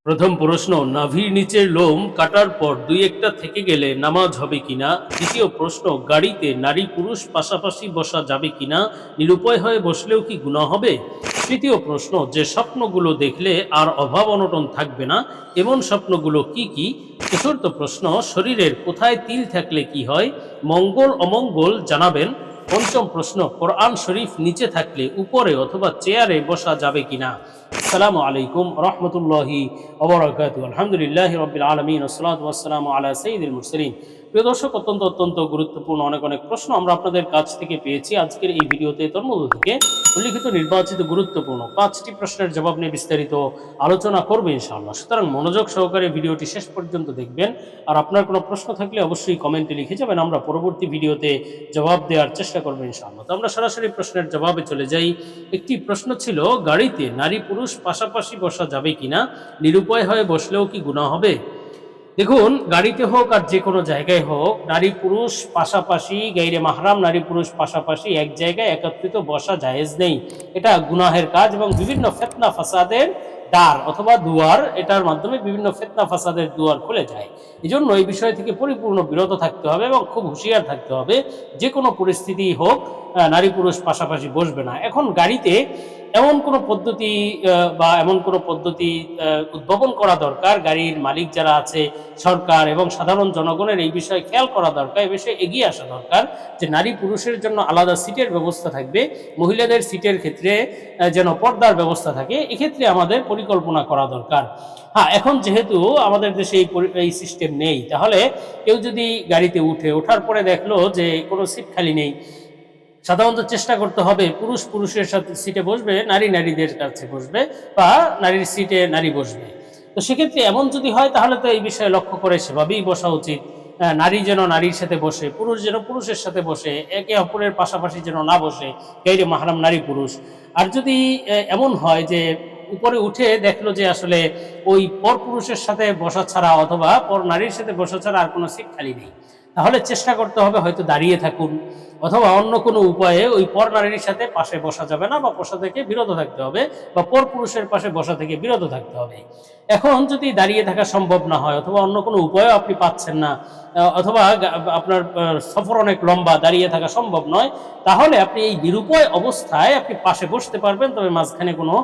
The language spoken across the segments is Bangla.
প্রথম প্রশ্ন, নাভির নিচের লোম কাটার পর দুই একটা থেকে গেলে নামাজ হবে কিনা। দ্বিতীয় প্রশ্ন, গাড়িতে নারী পুরুষ পাশাপাশি বসা যাবে কিনা, নিরুপায় হয়ে বসলেও কি গুনাহ হবে। তৃতীয় প্রশ্ন, যে স্বপ্নগুলো দেখলে আর অভাব অনটন থাকবে না এমন স্বপ্নগুলো কি কি। চতুর্থ প্রশ্ন, শরীরের কোথায় তিল থাকলে কি হয়, মঙ্গল অমঙ্গল জানাবেন। পঞ্চম প্রশ্ন, কোরআন শরীফ নিচে থাকলে উপরে অথবা চেয়ারে বসা যাবে কিনা। আসসালামু আলাইকুম রহমতুল্লাহি ওবরাকাতুহু। আলহামদুলিল্লাহি রাব্বিল আলামিন ওয়াসসালাতু ওয়াসসালামু আলা সাইয়্যিদিল মুরসালিন। প্রিয় দর্শক, অত্যন্ত গুরুত্বপূর্ণ অনেক প্রশ্ন আমরা আপনাদের কাছ থেকে পেয়েছি। আজকের এই ভিডিওতে তোর মধ্য থেকে উল্লিখিত নির্বাচিত গুরুত্বপূর্ণ 5টি প্রশ্নের জবাব নিয়ে বিস্তারিত আলোচনা করবে ইনশাআল্লাহ। সুতরাং মনোযোগ সহকারে ভিডিওটি শেষ পর্যন্ত দেখবেন। আর আপনার কোনো প্রশ্ন থাকলে অবশ্যই কমেন্টে লিখে যাবেন, আমরা পরবর্তী ভিডিওতে জবাব দেওয়ার চেষ্টা করবো ইনশাআল্লাহ। তো আমরা সরাসরি প্রশ্নের জবাবে চলে যাই। একটি প্রশ্ন ছিল, গাড়িতে নারী পুরুষ পাশাপাশি বসা যাবে কিনা, নিরুপায় হয়ে বসলেও কি গুনাহ হবে। দেখুন, গাড়িতে হোক আর যে কোনো জায়গায় হোক, নারী পুরুষ পাশাপাশি, গাইরে মাহরাম নারী পুরুষ পাশাপাশি এক জায়গায় একত্রিত বসা জায়েজ নেই। এটা গুনাহের কাজ এবং বিভিন্ন ফিতনা ফাসাদের দ্বার অথবা দুয়ার, এটার মাধ্যমে বিভিন্ন ফিতনা ফাসাদের দুয়ার খুলে যায়। এজন্য এই বিষয় থেকে পরিপূর্ণ বিরত থাকতে হবে এবং খুব হুঁশিয়ার থাকতে হবে। যে কোনো পরিস্থিতি হোক, নারী পুরুষ পাশাপাশি বসবে না। এখন গাড়িতে এমন কোনো পদ্ধতি বা এমন কোনো পদ্ধতি উদ্ভাবন করা দরকার, গাড়ির মালিক যারা আছে, সরকার এবং সাধারণ জনগণের এই বিষয়ে খেয়াল করা দরকার, এই বিষয়ে এগিয়ে আসা দরকার যে নারী পুরুষের জন্য আলাদা সিটের ব্যবস্থা থাকবে, মহিলাদের সিটের ক্ষেত্রে যেন পর্দার ব্যবস্থা থাকে। এক্ষেত্রে আমাদের পরিকল্পনা করা দরকার। হ্যাঁ, এখন যেহেতু আমাদের দেশে এই সিস্টেম নেই, তাহলে কেউ যদি গাড়িতে ওঠার পরে দেখলো যে কোনো সিট খালি নেই, সাধারণত চেষ্টা করতে হবে পুরুষ পুরুষের সাথে সিটে বসবে, নারী নারীদের কাছে বসবে, বা নারীর সিটে নারী বসবে। তো সেক্ষেত্রে এমন যদি হয় তাহলে তো এই বিষয়ে লক্ষ্য করে সেভাবেই বসা উচিত। নারী যেন নারীর সাথে বসে, পুরুষ যেন পুরুষের সাথে বসে, একে অপরের পাশাপাশি যেন না বসে গাইরে মাহরাম নারী পুরুষ। আর যদি এমন হয় যে উপরে উঠে দেখলো যে আসলে ওই পর পুরুষের সাথে বসা ছাড়া অথবা পর নারীর সাথে বসা ছাড়া আর কোনো সিট খালি নেই, তাহলে চেষ্টা করতে হবে হয়তো দাঁড়িয়ে থাকুন, অথবা অন্য কোনো উপায়ে ওই পর নারীর সাথে পাশে বসা যাবে না বা বসা থেকে বিরত থাকতে হবে, বা পর পুরুষের পাশে বসা থেকে বিরত থাকতে হবে। এখন যদি দাঁড়িয়ে থাকা সম্ভব না হয় অথবা অন্য কোনো উপায়ও আপনি পাচ্ছেন না, অথবা আপনার সফর অনেক লম্বা, দাঁড়িয়ে থাকা সম্ভব নয়, তাহলে আপনি এই নিরুপায় অবস্থায় আপনি পাশে বসতে পারবেন, তবে মাঝখানে কোনো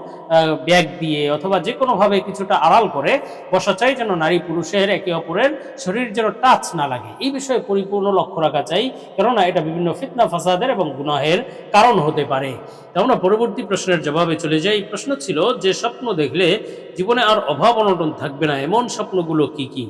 ব্যাগ দিয়ে অথবা যে কোনোভাবে কিছুটা আড়াল করে বসা চাই, যেন নারী পুরুষের একে অপরের শরীর যেন টাচ না লাগে। এই বিষয়ে পরিপূর্ণ লক্ষ্য রাখা চাই, কেননা এটা বিভিন্ন ফিতনা ফাসাদের এবং গুনাহের কারণ হতে পারে। তো আমরা পরবর্তী প্রশ্নের জবাবে চলে যাই। প্রশ্ন ছিল, যে স্বপ্ন দেখলে জীবনে আর অভাব অনটন থাকবে না এমন স্বপ্নগুলো কি কি।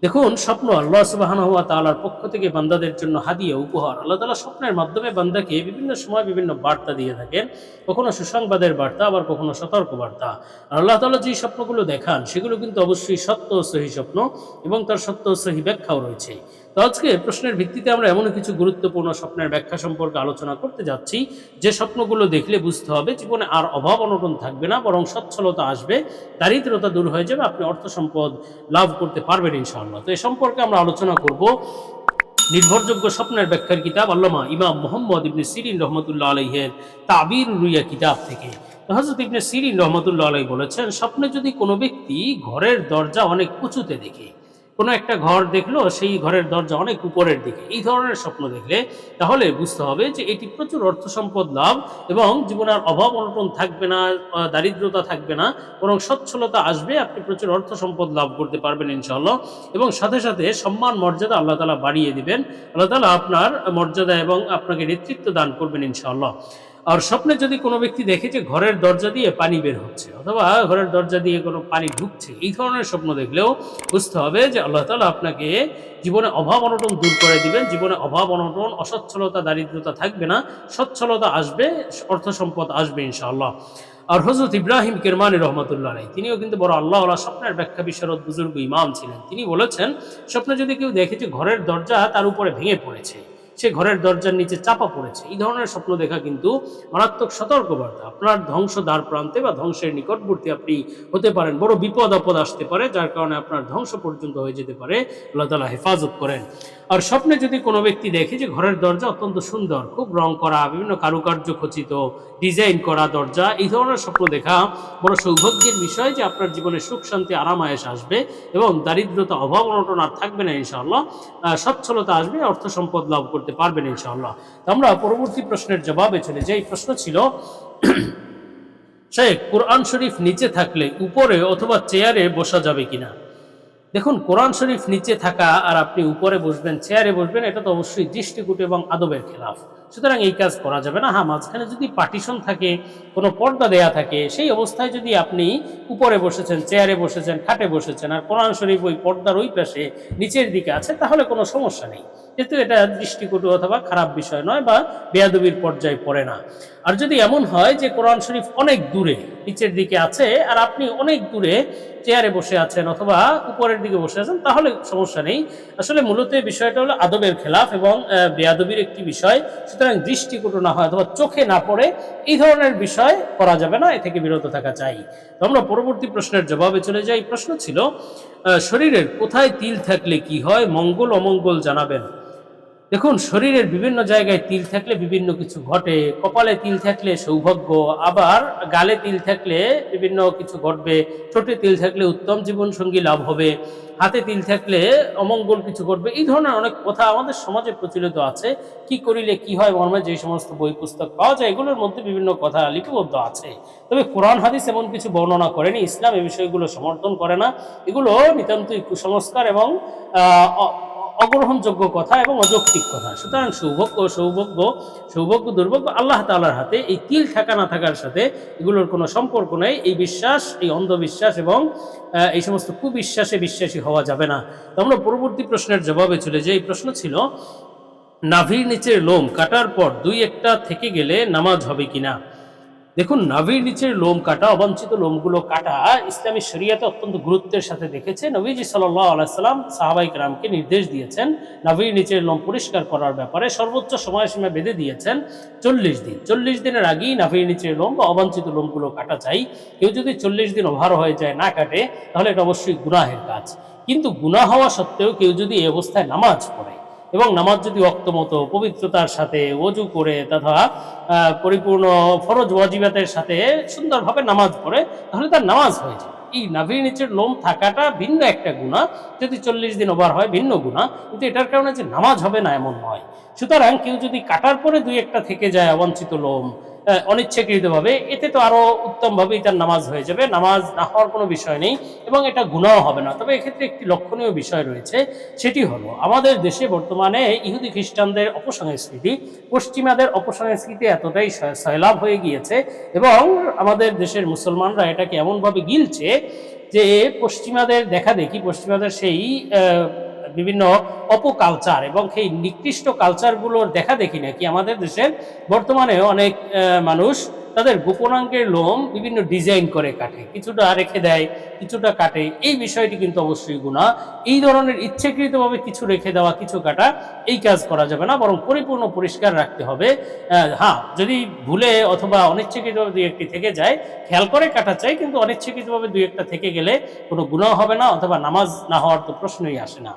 দেখুন, স্বপ্ন আল্লাহ সুবহানাহু ওয়া তাআলার পক্ষ থেকে বান্দাদের জন্য হাদিয়া, উপহার। আল্লাহ তাআলা স্বপ্নের মাধ্যমে বান্দাকে বিভিন্ন সময় বিভিন্ন বার্তা দিয়ে থাকেন, কখনো সুসংবাদের বার্তা, আবার কখনো সতর্ক বার্তা। আল্লাহ তাআলা যে স্বপ্নগুলো দেখান সেগুলো কিন্তু অবশ্যই সত্য ও সহি স্বপ্ন, এবং তার সত্য ও সহি ব্যাখ্যাও রয়েছে। তো আজকে প্রশ্নের ভিত্তিতে আমরা এমন কিছু গুরুত্বপূর্ণ স্বপ্নের ব্যাখ্যা সম্পর্কে আলোচনা করতে যাচ্ছি, যে স্বপ্নগুলো দেখলে বুঝতে হবে জীবনে আর অভাব অনটন থাকবে না, বরং সচ্ছলতা আসবে, দারিদ্রতা দূর হয়ে যাবে, আপনি অর্থ সম্পদ লাভ করতে পারবেন ইনশাআল্লাহ। তো এ সম্পর্কে আমরা আলোচনা করব নির্ভরযোগ্য স্বপ্নের ব্যাখ্যার কিতাব আল্লামা ইমাম মুহাম্মদ ইবনে সিরিন রহমতুল্লাহ আলাইহের তাবির রুইয়া কিতাব থেকে। হযরত ইবনে সিরিন রহমতুল্লাহ আলাইহি বলেছেন, স্বপ্নে যদি কোনো ব্যক্তি ঘরের দরজা অনেক উঁচুতে দেখে, কোনো একটা ঘর দেখলো, সেই ঘরের দরজা অনেক উপরের দিকে, এই ধরনের স্বপ্ন দেখলে তাহলে বুঝতে হবে যে এটি প্রচুর অর্থ সম্পদ লাভ, এবং জীবনে আর অভাব অনটন থাকবে না, দারিদ্রতা থাকবে না, বরং সচ্ছলতা আসবে, আপনি প্রচুর অর্থ সম্পদ লাভ করতে পারবেন ইনশাআল্লাহ। এবং সাথে সাথে সম্মান মর্যাদা আল্লাহ তাআলা বাড়িয়ে দিবেন, আল্লাহ তাআলা আপনার মর্যাদা এবং আপনাকে নেতৃত্ব দান করবেন ইনশাআল্লাহ। আর স্বপ্নে যদি কোনো ব্যক্তি দেখে যে ঘরের দরজা দিয়ে পানি বের হচ্ছে, অথবা ঘরের দরজা দিয়ে কোনো পানি ঢুকছে, এই ধরনের স্বপ্ন দেখলেও বুঝতে হবে যে আল্লাহ তাআলা আপনাকে জীবনে অভাব অনটন দূর করে দিবেন, জীবনে অভাব অনটন, অসচ্ছলতা, দারিদ্রতা থাকবে না, সচ্ছলতা আসবে, অর্থ সম্পদ আসবে ইনশাআল্লাহ। আর হযরত ইব্রাহিম কিরমানি রহমতুল্লাহ আলাইহি, তিনিও কিন্তু বড় আল্লাহওয়ালা স্বপ্নের ব্যাখ্যা বিশারদ বুজুর্গ ইমাম ছিলেন। তিনি বলেছেন, স্বপ্নে যদি কেউ দেখে যে ঘরের দরজা তার উপরে ভেঙে পড়েছে, সে ঘরের দরজার নিচে চাপা পড়েছে। এই ধরনের স্বপ্ন দেখা কিন্তু মারাত্মক সতর্কবার্তা। আপনার ধ্বংস দ্বার প্রান্তে বা ধ্বংসের নিকটবর্তী আপনি হতে পারেন, বড় বিপদ আপদ আসতে পারে, যার কারণে আপনার ধ্বংস পর্যন্ত হয়ে যেতে পারে। আল্লাহ তাআলা হেফাজত করেন। আর স্বপ্নে যদি কোনো ব্যক্তি দেখে যে ঘরের দরজা অত্যন্ত সুন্দর, খুব রং করা, বিভিন্ন কারুকার্য খচিত, ডিজাইন করা দরজা, এই ধরনের স্বপ্ন দেখা বড় সৌভাগ্যের বিষয়, যে আপনার জীবনে সুখ শান্তি আরাম আয়েশ আসবে এবং দারিদ্রতা অভাব অনটন আর থাকবে না ইনশাআল্লাহ। সচ্ছলতা আসবে, অর্থ সম্পদ লাভ করতে পারবেন ইনশাআল্লাহ। তো আমরা পরবর্তী প্রশ্নের জবাবে চলে যাই। প্রশ্ন ছিল, শেখ, কোরআন শরীফ নিচে থাকলে উপরে অথবা চেয়ারে বসা যাবে কিনা? দেখুন, কোরআন শরীফ নিচে থাকা আর আপনি উপরে বসবেন, চেয়ারে বসবেন, এটা তো অবশ্যই দৃষ্টিকূট এবং আদবের খেলাফ। সুতরাং এই কাজ করা যাবে না। হ্যাঁ, মাঝখানে যদি পার্টিশন থাকে, কোনো পর্দা দেয়া থাকে, সেই অবস্থায় যদি আপনি উপরে বসেছেন, চেয়ারে বসেছেন, খাটে বসেছেন, আর কোরআন শরীফ ওই পর্দার ওই পাশে নিচের দিকে আছে, তাহলে কোনো সমস্যা নেই, যেহেতু এটা দৃষ্টিকটু অথবা খারাপ বিষয় নয় বা বেয়াদবির পর্যায়ে পড়ে না। আর যদি এমন হয় যে কোরআন শরীফ অনেক দূরে নিচের দিকে আছে আর আপনি অনেক দূরে চেয়ারে বসে আছেন অথবা উপরের দিকে বসে আছেন, তাহলে সমস্যা নেই। আসলে মূলত এই বিষয়টা হলো আদবের খেলাফ এবং বেয়াদবির একটি বিষয়। সুতরাং দৃষ্টিকটু না হয় অথবা চোখে না পড়ে এই ধরনের বিষয় করা যাবে না, এ থেকে বিরত থাকা চাই। তো আমরা পরবর্তী প্রশ্নের জবাবে চলে যাই। প্রশ্ন ছিল, শরীরের কোথায় তিল থাকলে কি হয়, মঙ্গল অমঙ্গল জানাবেন। দেখুন, শরীরের বিভিন্ন জায়গায় তিল থাকলে বিভিন্ন কিছু ঘটে। কপালে তিল থাকলে সৌভাগ্য, আবার গালে তিল থাকলে বিভিন্ন কিছু ঘটবে। ঠোঁটে তিল থাকলে উত্তম জীবনসঙ্গী লাভ হবে। হাতে তিল থাকলে অমঙ্গল কিছু ঘটবে। এই ধরনের অনেক কথা আমাদের সমাজে প্রচলিত আছে। কি করিলে কি হয় মর্মে যে সমস্ত বই পুস্তক পাওয়া যায়, এগুলোর মধ্যে বিভিন্ন কথা লিপিবদ্ধ আছে। তবে কোরআন হাদিস এমন কিছু বর্ণনা করেনি, ইসলাম এই বিষয়গুলো সমর্থন করে না। এগুলো নিতান্তই কুসংস্কার এবং অগ্রহণযোগ্য কথা এবং অযৌক্তিক কথা। সুতরাং সৌভাগ্য দুর্ভাগ্য আল্লাহ তাআলার হাতে। এই তিল থাকা না থাকার সাথে এগুলোর কোনো সম্পর্ক নেই। এই বিশ্বাস, এই অন্ধবিশ্বাস এবং এই সমস্ত কুবিশ্বাসে বিশ্বাসী হওয়া যাবে না। তো আমরা পরবর্তী প্রশ্নের জবাবে চলে যাই। এই প্রশ্ন ছিল, নাভির নিচের লোম কাটার পর দুই একটা থেকে গেলে নামাজ হবে কিনা? দেখুন, নাভির নিচের লোম কাটা, অবাঞ্ছিত লোমগুলো কাটা ইসলামী শরিয়াতে অত্যন্ত গুরুত্বের সাথে দেখেছে। নবীজি সাল্লাল্লাহু আলাইহি সাল্লাম সাহাবায়ে কেরামকে নির্দেশ দিয়েছেন নাভির নিচের লোম পরিষ্কার করার ব্যাপারে। সর্বোচ্চ সময়সীমা বেঁধে দিয়েছেন 40 দিন। 40 দিনের আগেই নাভির নিচের লোম বা অবাঞ্ছিত লোমগুলো কাটা চাই। কেউ যদি 40 দিন ওভার হয়ে যায়, না কাটে, তাহলে এটা অবশ্যই গুনাহের কাজ। কিন্তু গুনাহ হওয়া সত্ত্বেও কেউ যদি এই অবস্থায় নামাজ পড়ে এবং নামাজ যদি ওয়াক্তমতো পবিত্রতার সাথে ওযু করে তথা পরিপূর্ণ ফরজ ওয়াজিবাতের সাথে সুন্দরভাবে নামাজ পড়ে, তাহলে তার নামাজ হয়ে যায়। এই নাভির নিচের লোম থাকাটা ভিন্ন একটা গুনাহ, যদি 40 দিন ওভার হয় ভিন্ন গুনাহ, কিন্তু এটার কারণে যে নামাজ হবে না এমন নয়। সুতরাং কেউ যদি কাটার পরে দুই একটা থেকে যায় অবাঞ্ছিত লোম অনিচ্ছাকৃতভাবে, এতে তো আরো উত্তমভাবেই তার নামাজ হয়ে যাবে, নামাজ না হওয়ার কোনো বিষয় নেই এবং এটা গুনাহ হবে না। তবে এক্ষেত্রে একটি লক্ষণীয় বিষয় রয়েছে, সেটি হলো আমাদের দেশে বর্তমানে ইহুদি খ্রিস্টানদের অপসংস্কৃতি, পশ্চিমাদের অপসংস্কৃতি এতটাই সয়লাভ হয়ে গিয়েছে এবং আমাদের দেশের মুসলমানরা এটাকে এমনভাবে গিলছে যে পশ্চিমাদের দেখা দেখি, পশ্চিমাদের সেই বিভিন্ন অপকালচার এবং সেই নিকৃষ্ট কালচারগুলোর দেখা দেখি নাকি আমাদের দেশের বর্তমানে অনেক মানুষ তাদের গোপনাঙ্গের লোম বিভিন্ন ডিজাইন করে কাটে, কিছুটা রেখে দেয়, কিছুটা কাটে। এই বিষয়টি কিন্তু অবশ্যই গুনাহ। এই ধরনের ইচ্ছাকৃতভাবে কিছু রেখে দেওয়া, কিছু কাটা, এই কাজ করা যাবে না, বরং পরিপূর্ণ পরিষ্কার রাখতে হবে। হ্যাঁ, যদি ভুলে অথবা অনিচ্ছাকৃতভাবে দুই একটি থেকে যায়, খেয়াল করে কাটা চাই, কিন্তু অনিচ্ছাকৃতভাবে দুই একটা থেকে গেলে কোনো গুনাহ হবে না, অথবা নামাজ না হওয়ার তো প্রশ্নই আসে না।